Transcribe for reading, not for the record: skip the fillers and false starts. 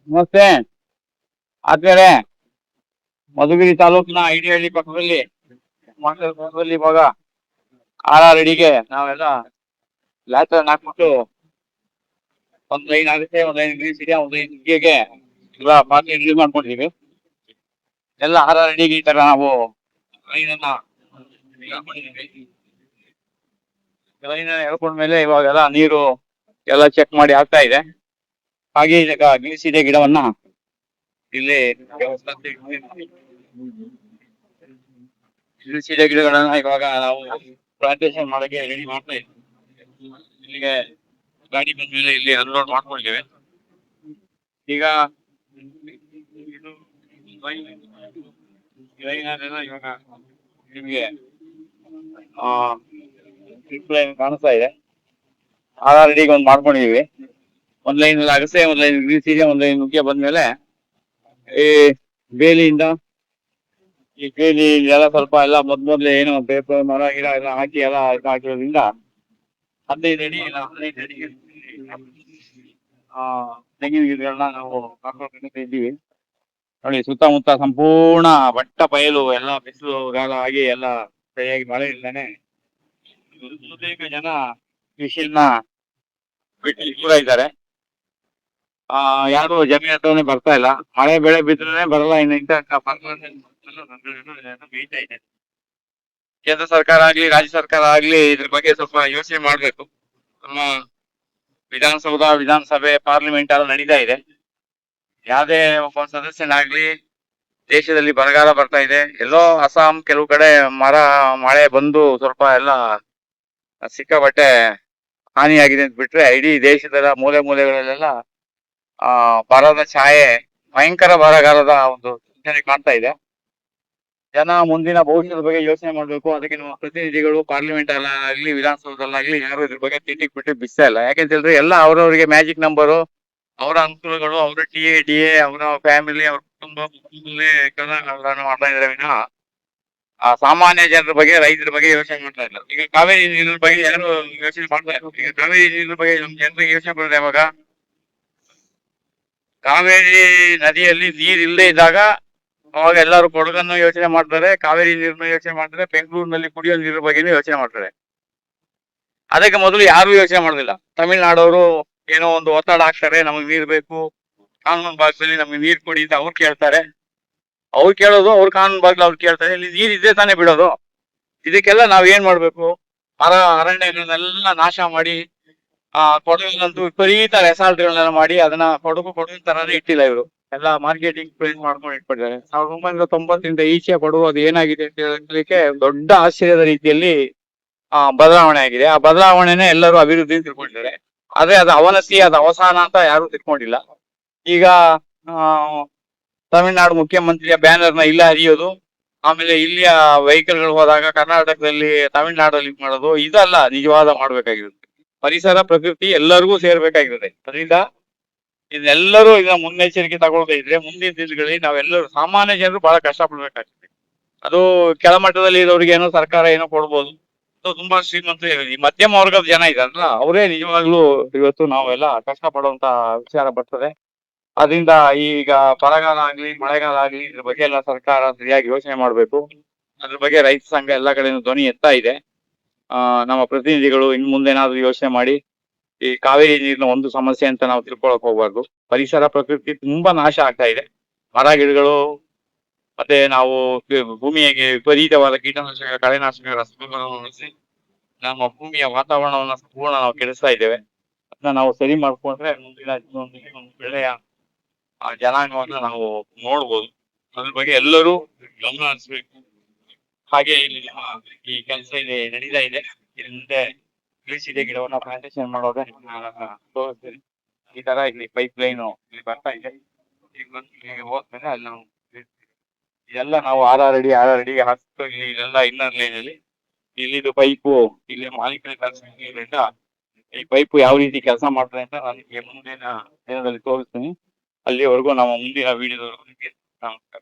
ನಮಸ್ತೆ ಆದ್ಮೇಲೆ ಮಧುಗಿರಿ ತಾಲೂಕಿನ ಐಡಿಹಳ್ಳಿ ಪಕ್ಕದಲ್ಲಿ ಪಕ್ಕದಲ್ಲಿ ಇವಾಗ RRಡಿಗೆ ನಾವೆಲ್ಲ ಲ್ಯಾಚ್ ಹಾಕ್ಬಿಟ್ಟು ಒಂದ್ ಲೈನ್ ಆಗುತ್ತೆ, ಒಂದ್ ಲೈನ್ ಗ್ರೀಸ್ ಇದೆ, ಒಂದ್ ಲೈನ್ ಗೆ ಎಲ್ಲ ಪಾರ್ಟಿ ರಿಲೀಸ್ ಮಾಡ್ಕೊಂಡಿದೀವಿ. ಎಲ್ಲ RRಡಿಗೆ ಈ ತರ ನಾವು ಲೈನ್ ಹೇಳ್ಕೊಂಡ್ಮೇಲೆ ಇವಾಗೆಲ್ಲ ನೀರು ಎಲ್ಲ ಚೆಕ್ ಮಾಡಿ ಆಗ್ತಾ ಇದೆ. ಹಾಗೆ ಈಗ ಗಿಳಿಸಿದೆ ಗಿಡವನ್ನ ಇಲ್ಲಿ ಗಿಳಿಸಿದೆ ಗಿಡಗಳನ್ನ ಇವಾಗ ನಾವು ಪ್ಲಾಂಟೇಶನ್ ಮಾಡಕ್ಕೆ ರೆಡಿ ಮಾಡ್ತಾ ಇದ್ದೀವಿ. ಇಲ್ಲಿಗೆ ಗಾಡಿ ಬಂದ್ಮೇಲೆ ಇಲ್ಲಿ ಅನ್ಲೋಡ್ ಮಾಡ್ಕೊಂಡಿದ್ದೇವೆ. ಈಗ ಇವಾಗ ನಿಮ್ಗೆ ಕಾಣಿಸ್ತಾ ಇದೆ. RRಡಿಗೆ ಒಂದ್ ಮಾಡ್ಕೊಂಡಿದೀವಿ. ಒಂದ್ ಲೈನ್ ಅಗಸೆ, ಒಂದ್ ಲೈನ್ ಗ್ರೀಸ್ ಇದೆ, ಒಂದ್ ಲೈನ್ ನುಗ್ಗೆ ಬಂದ್ಮೇಲೆ ಈ ಬೇಲಿಯಿಂದ ಈ ಬೇಲಿ ಎಲ್ಲ ಸ್ವಲ್ಪ ಎಲ್ಲ ಮೊದ್ಲೇ ಏನು ಪೇಪರ್ ಮರ ಗಿಡ ಎಲ್ಲ ಹಾಕಿ ಎಲ್ಲ ಹಾಕಿರೋದ್ರಿಂದ 15 ಅಡಿ ಇಲ್ಲ 15 ಅಡಿ ತೆಂಗಿನ ಗಿಡಗಳನ್ನ ನಾವು ಹಾಕೊಂಡು ಇದ್ದೀವಿ. ನೋಡಿ ಸುತ್ತಮುತ್ತ ಸಂಪೂರ್ಣ ಬಟ್ಟ ಬಯಲು, ಎಲ್ಲ ಬಿಸಿಲು ಗಾಲ ಆಗಿ ಎಲ್ಲ ಸರಿಯಾಗಿ ಮಳೆ ಇಲ್ದಾನೆ ಬಹುತೇಕ ಜನ ಕೃಷಿಯನ್ನ ಬಿಟ್ಟು ದೂರ ಇದ್ದಾರೆ. ಯಾರು ಜಮೀನ್ ಹತ್ರನೇ ಬರ್ತಾ ಇಲ್ಲ. ಮಳೆ ಬೆಳೆ ಬಿದ್ರೆ ಬರಲ್ಲ. ಬೀಳ್ತಾ ಇದೆ. ಕೇಂದ್ರ ಸರ್ಕಾರ ಆಗ್ಲಿ ರಾಜ್ಯ ಸರ್ಕಾರ ಆಗ್ಲಿ ಇದ್ರ ಬಗ್ಗೆ ಸ್ವಲ್ಪ ಯೋಚನೆ ಮಾಡ್ಬೇಕು. ನಮ್ಮ ವಿಧಾನಸೌಧ, ವಿಧಾನಸಭೆ, ಪಾರ್ಲಿಮೆಂಟ್ ಎಲ್ಲ ನಡೀತಾ ಇದೆ. ಯಾವ್ದೇ ಒಬ್ಬ ಸದಸ್ಯನಾಗ್ಲಿ ದೇಶದಲ್ಲಿ ಬರಗಾಲ ಬರ್ತಾ ಇದೆ. ಎಲ್ಲೋ ಅಸ್ಸಾಂ ಕೆಲವು ಕಡೆ ಮಳೆ ಬಂದು ಸ್ವಲ್ಪ ಎಲ್ಲ ಸಿಕ್ಕಾಪಟ್ಟೆ ಹಾನಿಯಾಗಿದೆ ಅಂತ ಬಿಟ್ರೆ, ಇಡೀ ದೇಶದ ಮೂಲೆ ಮೂಲೆಗಳಲ್ಲೆಲ್ಲ ಬರದ ಛಾಯೆ, ಭಯಂಕರ ಬರಗಾಲದ ಒಂದು ಸೂಚನೆ ಕಾಣ್ತಾ ಇದೆ. ಜನ ಮುಂದಿನ ಭವಿಷ್ಯದ ಬಗ್ಗೆ ಯೋಚನೆ ಮಾಡ್ಬೇಕು. ಅದಕ್ಕೆ ನಮ್ಮ ಪ್ರತಿನಿಧಿಗಳು ಪಾರ್ಲಿಮೆಂಟ್ ಅಲ್ಲಾಗ್ಲಿ ವಿಧಾನಸೌಧದಲ್ಲಾಗ್ಲಿ ಯಾರು ಇದ್ರ ಬಗ್ಗೆ ತಿಟ್ಟಿಗೆ ಬಿಟ್ಟು ಬಿಸ್ತಾ ಇಲ್ಲ. ಯಾಕೆಂತ ಹೇಳಿದ್ರೆ ಎಲ್ಲ ಅವ್ರವ್ರಿಗೆ ಮ್ಯಾಜಿಕ್ ನಂಬರು, ಅವರ ಅನುಕೂಲಗಳು, ಅವರ ಡಿ ಎ ಅವರ ಫ್ಯಾಮಿಲಿ, ಅವ್ರ ಕುಟುಂಬ ಮಾಡ್ತಾ ಇದ್ದಾರೆ ವಿನಃ ಸಾಮಾನ್ಯ ಜನರ ಬಗ್ಗೆ, ರೈತರ ಬಗ್ಗೆ ಯೋಚನೆ ಮಾಡ್ತಾ ಇಲ್ಲ. ಈಗ ಕಾವೇರಿ ನೀರಿನ ಬಗ್ಗೆ ಯಾರು ಯೋಚನೆ ಮಾಡ್ತಾ ಇಲ್ಲ. ಈಗ ಕಾವೇರಿ ನೀರಿನ ಬಗ್ಗೆ ನಮ್ ಜನರಿಗೆ ಯೋಚನೆ ಬರುತ್ತೆ ಯಾವಾಗ? ಕಾವೇರಿ ನದಿಯಲ್ಲಿ ನೀರ್ ಇಲ್ಲದೆ ಇದ್ದಾಗ ಅವಾಗ ಎಲ್ಲರೂ ಕೊಡಗನ್ನು ಯೋಚನೆ ಮಾಡ್ತಾರೆ, ಕಾವೇರಿ ನೀರನ್ನು ಯೋಚನೆ ಮಾಡ್ತಾರೆ, ಬೆಂಗಳೂರಿನಲ್ಲಿ ಕುಡಿಯೋ ನೀರಿನ ಬಗ್ಗೆನೂ ಯೋಚನೆ ಮಾಡ್ತಾರೆ. ಅದಕ್ಕೆ ಮೊದಲು ಯಾರು ಯೋಚನೆ ಮಾಡೋದಿಲ್ಲ. ತಮಿಳ್ನಾಡವರು ಏನೋ ಒಂದು ಒತ್ತಡ ಹಾಕ್ತಾರೆ, ನಮಗ್ ನೀರ್ ಬೇಕು, ಕಾನೂನು ಭಾಗದಲ್ಲಿ ನಮ್ಗೆ ನೀರ್ ಕೊಡಿ ಅಂತ ಅವ್ರು ಕೇಳ್ತಾರೆ. ಅವ್ರು ಕೇಳೋದು, ಅವ್ರ ಕಾನೂನು ಭಾಗದಲ್ಲಿ ಅವ್ರು ಕೇಳ್ತಾರೆ. ಇಲ್ಲಿ ನೀರ್ ಇದ್ರೆ ತಾನೇ ಬಿಡೋದು. ಇದಕ್ಕೆಲ್ಲ ನಾವ್ ಏನ್ ಮಾಡ್ಬೇಕು? ಅರಣ್ಯಗಳನ್ನೆಲ್ಲ ನಾಶ ಮಾಡಿ ಕೊಡಗಿನಂತೂ ವಿಪರೀತ ರೆಸಾರ್ಟ್ಗಳನ್ನೆಲ್ಲ ಮಾಡಿ ಅದನ್ನ ಕೊಡಗು ತರಾನೇ ಇಟ್ಟಿಲ್ಲ ಇವರು. ಎಲ್ಲ ಮಾರ್ಕೆಟಿಂಗ್ ಪ್ಲೇಸ್ ಮಾಡ್ಕೊಂಡು ಇಟ್ಬಿಟ್ಟಿದ್ದಾರೆ. 1990 ಈಚೆ ಕೊಡಗು ಅದು ಏನಾಗಿದೆ ಅಂತ ಹೇಳಲಿಕ್ಕೆ ದೊಡ್ಡ ಆಶ್ಚರ್ಯದ ರೀತಿಯಲ್ಲಿ ಬದಲಾವಣೆ ಆಗಿದೆ. ಆ ಬದಲಾವಣೆನೆ ಎಲ್ಲರೂ ಅಭಿವೃದ್ಧಿ ತಿಳ್ಕೊಂಡಿದ್ದಾರೆ. ಆದ್ರೆ ಅದು ಅವನತಿ, ಅದು ಅವಸಾನ ಅಂತ ಯಾರು ತಿಳ್ಕೊಂಡಿಲ್ಲ. ಈಗ ತಮಿಳ್ನಾಡು ಮುಖ್ಯಮಂತ್ರಿಯ ಬ್ಯಾನರ್ನ ಇಲ್ಲ ಹರಿಯೋದು, ಆಮೇಲೆ ಇಲ್ಲಿಯ ವೆಹಿಕಲ್ಗಳು ಹೋದಾಗ ಕರ್ನಾಟಕದಲ್ಲಿ ತಮಿಳ್ನಾಡಲ್ಲಿ ಮಾಡೋದು, ಇದಲ್ಲ ನಿಜವಾದ ಮಾಡ್ಬೇಕಾಗಿರುತ್ತೆ. ಪರಿಸರ ಪ್ರಕೃತಿ ಎಲ್ಲರಿಗೂ ಸೇರ್ಬೇಕಾಗಿರುತ್ತೆ. ಅದರಿಂದ ಇದೆಲ್ಲರೂ ಈಗ ಮುನ್ನೆಚ್ಚರಿಕೆ ತಗೊಳ್ತಾ ಇದ್ರೆ ಮುಂದಿನ ದಿನಗಳಲ್ಲಿ ನಾವೆಲ್ಲರೂ ಸಾಮಾನ್ಯ ಜನರು ಬಹಳ ಕಷ್ಟ ಪಡ್ಬೇಕಾಗ್ತದೆ. ಅದು ಕೆಳಮಟ್ಟದಲ್ಲಿ ಇರೋರಿಗೆ ಏನೋ ಸರ್ಕಾರ ಏನೋ ಕೊಡ್ಬೋದು. ತುಂಬಾ ಶ್ರೀಮಂತರು, ಈ ಮಧ್ಯಮ ವರ್ಗದ ಜನ ಇದಾರಲ್ಲ ಅವರೇ ನಿಜವಾಗ್ಲೂ ಇವತ್ತು ನಾವೆಲ್ಲ ಕಷ್ಟ ಪಡುವಂತ ವಿಚಾರ ಬರ್ತದೆ. ಅದರಿಂದ ಈಗ ಬರಗಾಲ ಆಗ್ಲಿ ಮಳೆಗಾಲ ಆಗ್ಲಿ ಇದ್ರ ಬಗ್ಗೆ ಎಲ್ಲ ಸರ್ಕಾರ ಸರಿಯಾಗಿ ಯೋಚನೆ ಮಾಡ್ಬೇಕು. ಅದ್ರ ಬಗ್ಗೆ ರೈತ ಸಂಘ ಎಲ್ಲಾ ಕಡೆನೂ ಧ್ವನಿ ಎತ್ತಾ ಇದೆ. ನಮ್ಮ ಪ್ರತಿನಿಧಿಗಳು ಇನ್ ಮುಂದೇನಾದ್ರೂ ಯೋಚನೆ ಮಾಡಿ ಈ ಕಾವೇರಿ ನೀರಿನ ಒಂದು ಸಮಸ್ಯೆ ಅಂತ ನಾವು ತಿಳ್ಕೊಳಕ್ ಹೋಗ್ಬಾರ್ದು. ಪರಿಸರ ಪ್ರಕೃತಿ ತುಂಬಾ ನಾಶ ಆಗ್ತಾ ಇದೆ. ಮರ ಗಿಡಗಳು ಮತ್ತೆ ನಾವು ಭೂಮಿಗೆ ವಿಪರೀತವಾದ ಕೀಟನಾಶಕ, ಕಳೆನಾಶಕಗಳ ಬಳಸಿ ನಮ್ಮ ಭೂಮಿಯ ವಾತಾವರಣವನ್ನ ಸಂಪೂರ್ಣ ನಾವು ಕೆಡಿಸ್ತಾ ಇದ್ದೇವೆ. ಅದನ್ನ ನಾವು ಸರಿ ಮಾಡ್ಕೊಂಡ್ರೆ ಮುಂದಿನ ಒಂದು ಬೆಳೆಯ ಜನಾಂಗವನ್ನ ನಾವು ನೋಡ್ಬೋದು. ಅದ್ರ ಬಗ್ಗೆ ಎಲ್ಲರೂ ಗಮನ ಹರಿಸ್ಬೇಕು. ಹಾಗೆ ಇಲ್ಲಿ ಈ ಕೆಲಸ ಇದೆ ನಡೀತಾ ಇದೆ. ಇದ್ರ ಮುಂದೆ ತಿಳಿಸಿದೆ ಗಿಡವನ್ನ ಪ್ಲಾಂಟೇಶನ್ ಮಾಡೋದೇ ತೋರಿಸ್ತೀನಿ. ಈ ತರ ಇಲ್ಲಿ ಪೈಪ್ ಲೈನ್ ಇಲ್ಲಿ ಬರ್ತಾ ಇದೆ. ಈಗ ಹೋದ್ಮೇಲೆ ಅಲ್ಲಿ ನಾವು ಇದೆಲ್ಲ ನಾವು RRಡಿಗೆ ಹಾಕ್ತು. ಇಲ್ಲೆಲ್ಲ ಇನ್ನರ್ ಲೈನ್ ಅಲ್ಲಿ ಇಲ್ಲಿದು ಪೈಪು ಇಲ್ಲಿ ಮಾಲೀಕರ ಕೆಲಸ ಈ ಪೈಪು ಯಾವ ರೀತಿ ಕೆಲಸ ಮಾಡ್ತಾರೆ ಅಂತ ನಾನು ನಿಮಗೆ ಮುಂದಿನ ದಿನದಲ್ಲಿ ತೋರಿಸ್ತೀನಿ. ಅಲ್ಲಿವರೆಗೂ ನಮ್ಮ ಮುಂದಿನ ವಿಡಿಯೋದವರೆಗೂ ನಮಸ್ಕಾರ.